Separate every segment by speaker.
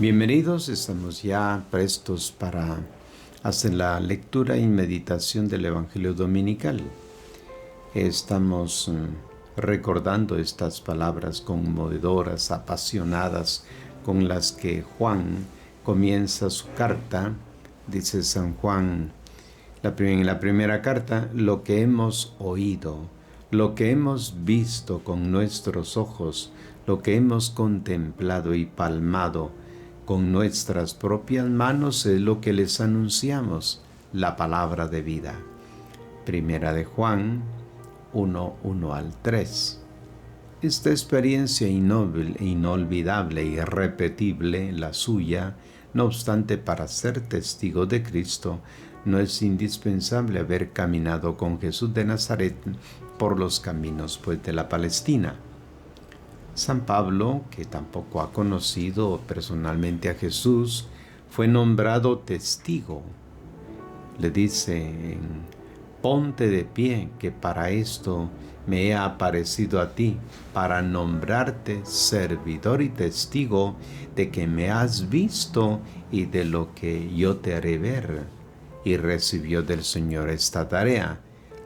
Speaker 1: Bienvenidos, estamos ya prestos para hacer la lectura y meditación del Evangelio Dominical. Estamos recordando estas palabras conmovedoras, apasionadas, con las que Juan comienza su carta. Dice San Juan en la primera carta: lo que hemos oído, lo que hemos visto con nuestros ojos, lo que hemos contemplado y palmado con nuestras propias manos es lo que les anunciamos, la palabra de vida. Primera de Juan 1:1 al 3. Esta experiencia inolvidable y irrepetible, la suya, no obstante, para ser testigo de Cristo, no es indispensable haber caminado con Jesús de Nazaret por los caminos de la Palestina. San Pablo, que tampoco ha conocido personalmente a Jesús, fue nombrado testigo. Le dice: ponte de pie, que para esto me he aparecido a ti, para nombrarte servidor y testigo de que me has visto y de lo que yo te haré ver. Y recibió del Señor esta tarea: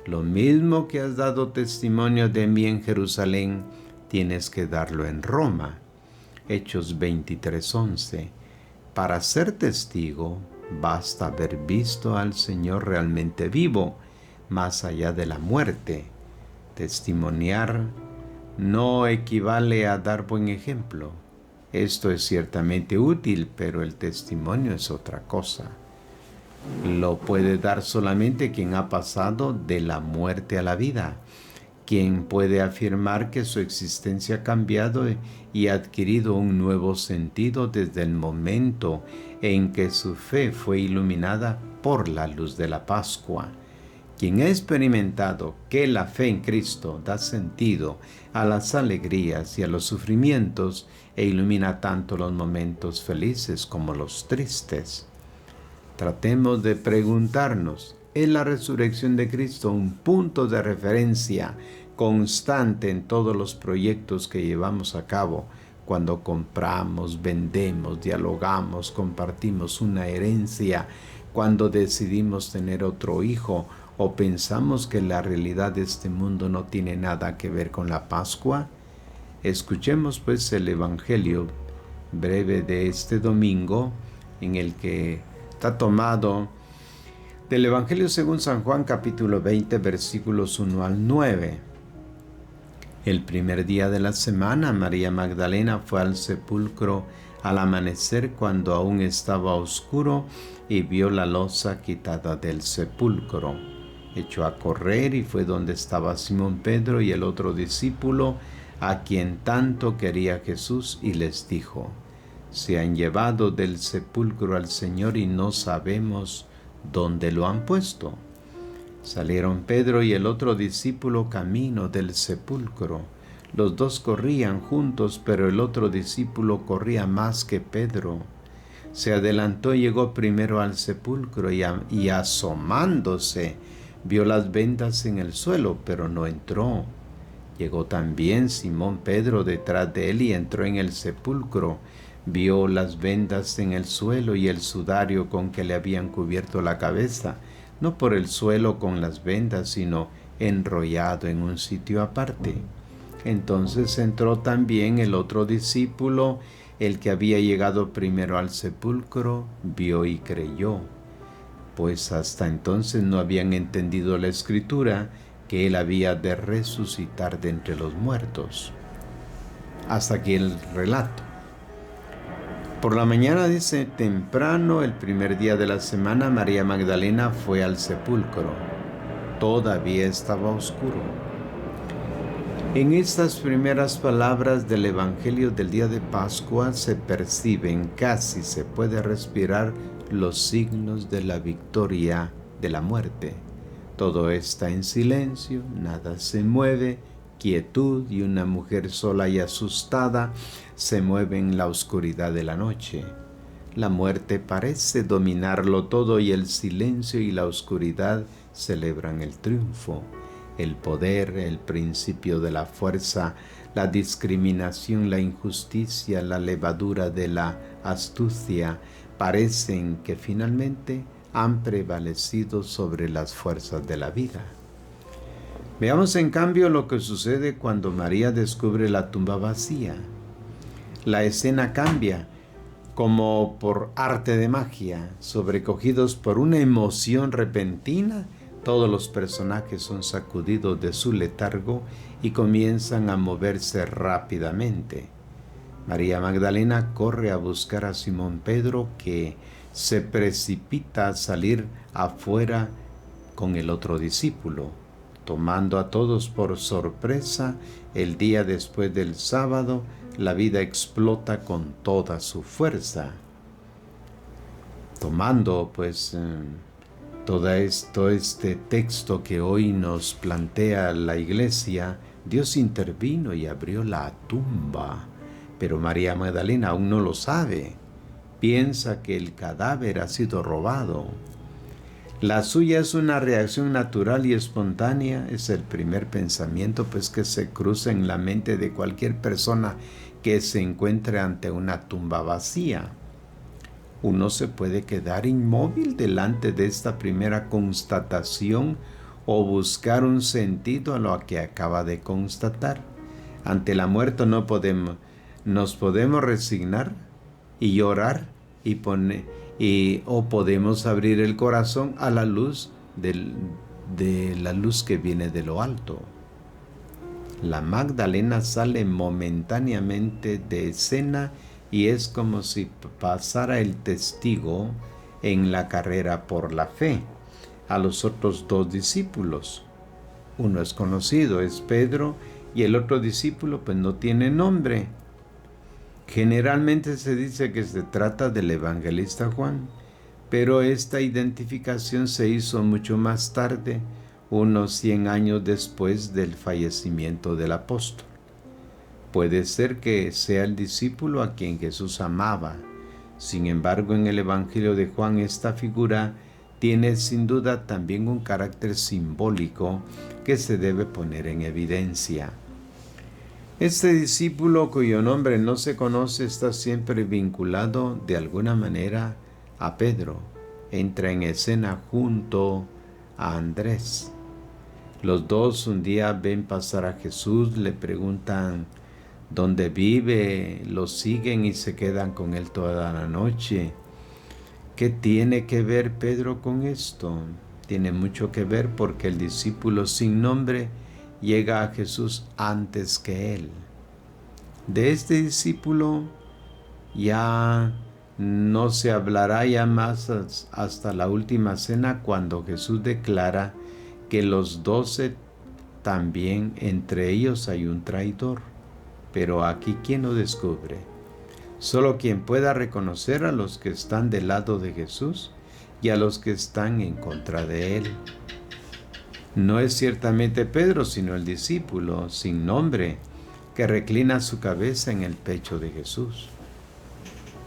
Speaker 1: lo mismo que has dado testimonio de mí en Jerusalén, tienes que darlo en Roma. Hechos 23:11. Para ser testigo, basta haber visto al Señor realmente vivo, más allá de la muerte. Testimoniar no equivale a dar buen ejemplo. Esto es ciertamente útil, pero el testimonio es otra cosa. Lo puede dar solamente quien ha pasado de la muerte a la vida, quien puede afirmar que su existencia ha cambiado y ha adquirido un nuevo sentido desde el momento en que su fe fue iluminada por la luz de la Pascua. Quien ha experimentado que la fe en Cristo da sentido a las alegrías y a los sufrimientos e ilumina tanto los momentos felices como los tristes. Tratemos de preguntarnos: ¿es la resurrección de Cristo un punto de referencia constante en todos los proyectos que llevamos a cabo? Cuando compramos, vendemos, dialogamos, compartimos una herencia, cuando decidimos tener otro hijo o pensamos que la realidad de este mundo no tiene nada que ver con la Pascua. Escuchemos pues el Evangelio breve de este domingo, en el que está tomado del Evangelio según San Juan, capítulo 20, versículos 1 al 9. El primer día de la semana, María Magdalena fue al sepulcro al amanecer, cuando aún estaba oscuro, y vio la losa quitada del sepulcro. Echó a correr y fue donde estaba Simón Pedro y el otro discípulo, a quien tanto quería Jesús, y les dijo: se han llevado del sepulcro al Señor y no sabemos dónde lo han puesto. Salieron Pedro y el otro discípulo camino del sepulcro. Los dos corrían juntos, pero el otro discípulo corría más que Pedro. Se adelantó y llegó primero al sepulcro y asomándose vio las vendas en el suelo, pero no entró. Llegó también Simón Pedro detrás de él y entró en el sepulcro. Vio las vendas en el suelo y el sudario con que le habían cubierto la cabeza, no por el suelo con las vendas, sino enrollado en un sitio aparte. Entonces entró también el otro discípulo, el que había llegado primero al sepulcro, vio y creyó, pues hasta entonces no habían entendido la Escritura, que él había de resucitar de entre los muertos. Hasta aquí el relato. Por la mañana, dice, temprano, el primer día de la semana, María Magdalena fue al sepulcro. Todavía estaba oscuro. En estas primeras palabras del Evangelio del día de Pascua se perciben, casi se puede respirar, los signos de la victoria de la muerte. Todo está en silencio, nada se mueve, quietud, y una mujer sola y asustada se mueve en la oscuridad de la noche. La muerte parece dominarlo todo y el silencio y la oscuridad celebran el triunfo. el poder, el principio de la fuerza, la discriminación, la injusticia, la levadura de la astucia, parecen que finalmente han prevalecido sobre las fuerzas de la vida. Veamos en cambio lo que sucede cuando María descubre la tumba vacía. La escena cambia como por arte de magia. Sobrecogidos por una emoción repentina, todos los personajes son sacudidos de su letargo y comienzan a moverse rápidamente. María Magdalena corre a buscar a Simón Pedro, que se precipita a salir afuera con el otro discípulo. Tomando a todos por sorpresa, el día después del sábado, la vida explota con toda su fuerza. Tomando todo este texto que hoy nos plantea la Iglesia, Dios intervino y abrió la tumba. Pero María Magdalena aún no lo sabe. Piensa que el cadáver ha sido robado. La suya es una reacción natural y espontánea. Es el primer pensamiento que se cruza en la mente de cualquier persona que se encuentre ante una tumba vacía. Uno se puede quedar inmóvil delante de esta primera constatación o buscar un sentido a lo que acaba de constatar. Ante la muerte nos podemos resignar y llorar o podemos abrir el corazón a la luz de la luz que viene de lo alto. La Magdalena sale momentáneamente de escena y es como si pasara el testigo en la carrera por la fe a los otros dos discípulos. Uno es conocido, es Pedro, y el otro discípulo no tiene nombre. Generalmente se dice que se trata del evangelista Juan, pero esta identificación se hizo mucho más tarde, unos 100 años después del fallecimiento del apóstol. Puede ser que sea el discípulo a quien Jesús amaba. Sin embargo, en el Evangelio de Juan esta figura tiene sin duda también un carácter simbólico que se debe poner en evidencia. Este discípulo, cuyo nombre no se conoce, está siempre vinculado de alguna manera a Pedro. Entra en escena junto a Andrés. Los dos un día ven pasar a Jesús, le preguntan dónde vive, lo siguen y se quedan con él toda la noche. ¿Qué tiene que ver Pedro con esto? Tiene mucho que ver porque el discípulo sin nombre llega a Jesús antes que él. De este discípulo ya no se hablará ya más hasta la última cena, cuando Jesús declara que los 12 también entre ellos hay un traidor. Pero aquí, ¿quién lo descubre? Solo quien pueda reconocer a los que están del lado de Jesús y a los que están en contra de él. No es ciertamente Pedro, sino el discípulo sin nombre que reclina su cabeza en el pecho de Jesús.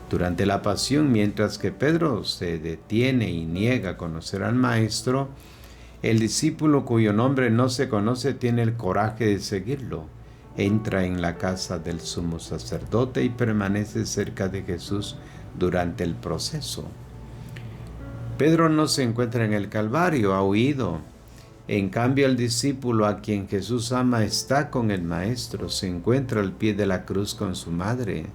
Speaker 1: Durante la pasión, mientras que Pedro se detiene y niega a conocer al Maestro, el discípulo cuyo nombre no se conoce tiene el coraje de seguirlo. Entra en la casa del sumo sacerdote y permanece cerca de Jesús durante el proceso. Pedro no se encuentra en el Calvario, ha huido. En cambio, el discípulo a quien Jesús ama está con el Maestro, se encuentra al pie de la cruz con su madre.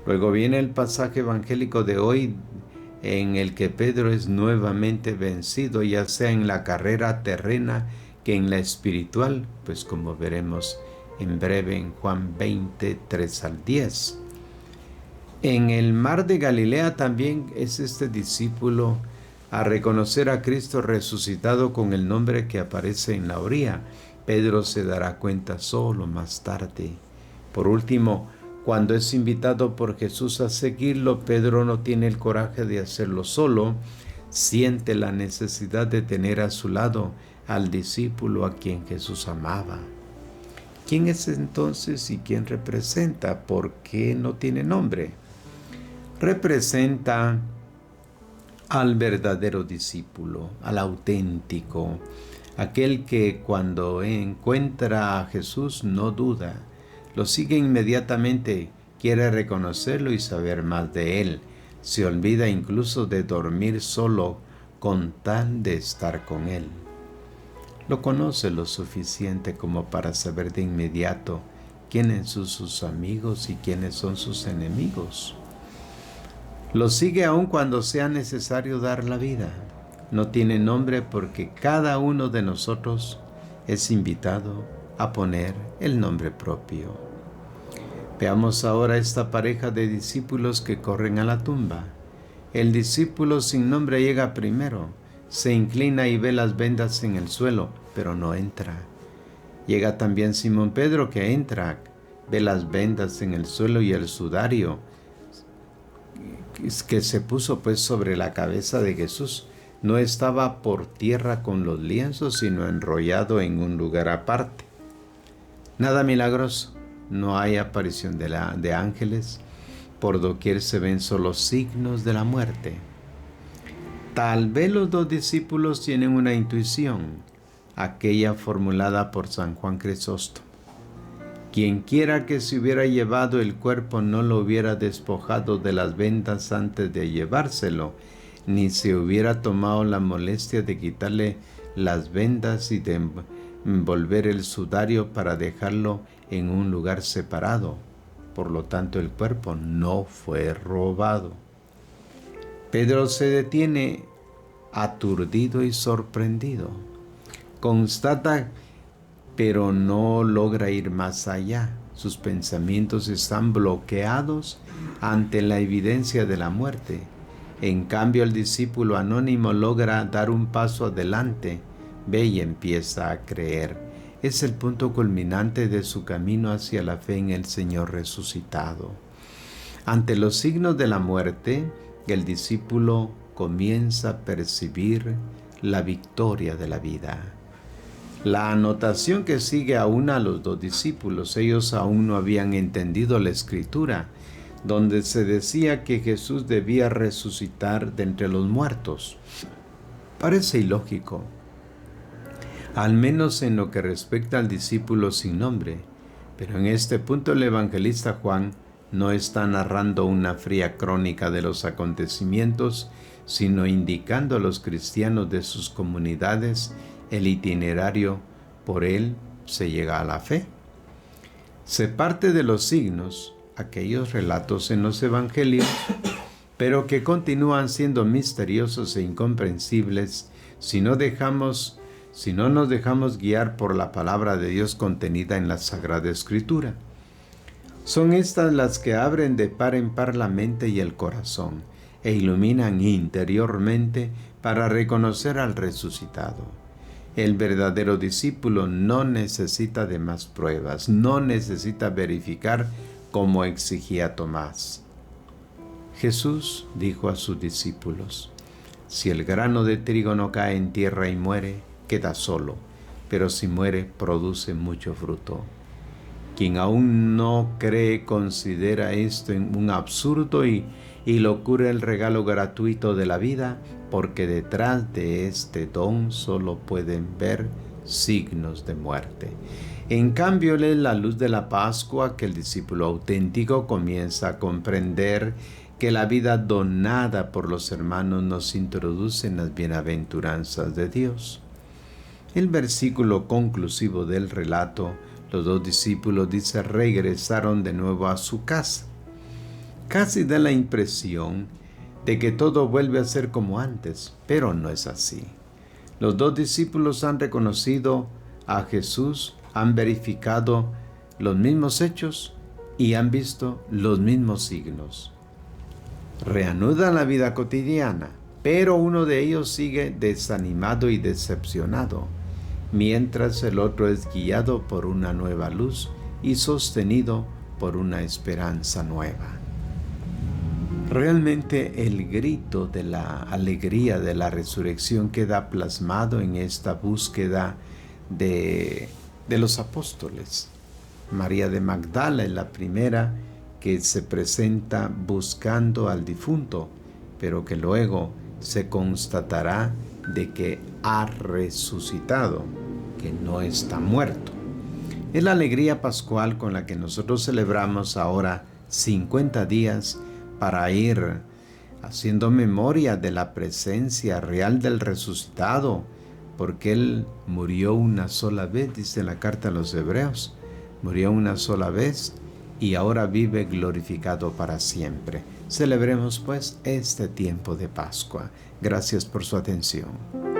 Speaker 1: Luego viene el pasaje evangélico de hoy, en el que Pedro es nuevamente vencido, ya sea en la carrera terrena que en la espiritual, pues como veremos en breve en Juan 20, 3 al 10. En el mar de Galilea también es este discípulo a reconocer a Cristo resucitado con el nombre que aparece en la orilla. Pedro se dará cuenta solo más tarde. Por último, cuando es invitado por Jesús a seguirlo, Pedro no tiene el coraje de hacerlo solo, siente la necesidad de tener a su lado al discípulo a quien Jesús amaba. ¿Quién es entonces y quién representa? ¿Por qué no tiene nombre? Representa al verdadero discípulo, al auténtico, Aquel que cuando encuentra a Jesús no duda, lo sigue inmediatamente, quiere reconocerlo y saber más de él. Se olvida incluso de dormir solo con tal de estar con él. Lo conoce lo suficiente como para saber de inmediato quiénes son sus amigos y quiénes son sus enemigos. Lo sigue aun cuando sea necesario dar la vida. No tiene nombre porque cada uno de nosotros es invitado a poner el nombre propio. Veamos ahora esta pareja de discípulos que corren a la tumba. El discípulo sin nombre llega primero, se inclina y ve las vendas en el suelo, pero no entra. Llega también Simón Pedro, que entra, ve las vendas en el suelo y el sudario que se puso pues sobre la cabeza de Jesús no estaba por tierra con los lienzos, sino enrollado en un lugar aparte. Nada milagroso, no hay aparición de ángeles, por doquier se ven solo signos de la muerte. Tal vez los dos discípulos tienen una intuición, aquella formulada por San Juan Crisóstomo. Quienquiera que se hubiera llevado el cuerpo no lo hubiera despojado de las vendas antes de llevárselo, ni se hubiera tomado la molestia de quitarle las vendas y de envolver el sudario para dejarlo en un lugar separado. Por lo tanto, el cuerpo no fue robado. Pedro se detiene aturdido y sorprendido. Constata, pero no logra ir más allá. Sus pensamientos están bloqueados ante la evidencia de la muerte. En cambio, el discípulo anónimo logra dar un paso adelante, ve y empieza a creer. Es el punto culminante de su camino hacia la fe en el Señor resucitado. Ante los signos de la muerte, el discípulo comienza a percibir la victoria de la vida. La anotación que sigue aúna a los dos discípulos. Ellos aún no habían entendido la Escritura, donde se decía que Jesús debía resucitar de entre los muertos. Parece ilógico, al menos en lo que respecta al discípulo sin nombre, pero en este punto el evangelista Juan no está narrando una fría crónica de los acontecimientos, sino indicando a los cristianos de sus comunidades el itinerario por él se llega a la fe. Se parte de los signos, aquellos relatos en los evangelios, pero que continúan siendo misteriosos e incomprensibles si no nos dejamos guiar por la palabra de Dios contenida en la Sagrada Escritura. Son estas las que abren de par en par la mente y el corazón e iluminan interiormente para reconocer al resucitado. El verdadero discípulo no necesita de más pruebas, no necesita verificar como exigía Tomás. Jesús dijo a sus discípulos: si el grano de trigo no cae en tierra y muere, queda solo, pero si muere, produce mucho fruto. Quien aún no cree considera esto un absurdo y locura el regalo gratuito de la vida, porque detrás de este don solo pueden ver signos de muerte. En cambio, es la luz de la Pascua que el discípulo auténtico comienza a comprender que la vida donada por los hermanos nos introduce en las bienaventuranzas de Dios. El versículo conclusivo del relato, los dos discípulos, dice, regresaron de nuevo a su casa. Casi da la impresión de que todo vuelve a ser como antes, pero no es así. Los dos discípulos han reconocido a Jesús, han verificado los mismos hechos y han visto los mismos signos. Reanudan la vida cotidiana, pero uno de ellos sigue desanimado y decepcionado, mientras el otro es guiado por una nueva luz y sostenido por una esperanza nueva. Realmente el grito de la alegría de la resurrección queda plasmado en esta búsqueda de los apóstoles. María de Magdala es la primera que se presenta buscando al difunto, pero que luego se constatará de que ha resucitado, que no está muerto. Es la alegría pascual con la que nosotros celebramos ahora 50 días para ir haciendo memoria de la presencia real del resucitado, porque Él murió una sola vez, dice la carta a los Hebreos, murió una sola vez y ahora vive glorificado para siempre. Celebremos pues este tiempo de Pascua. Gracias por su atención.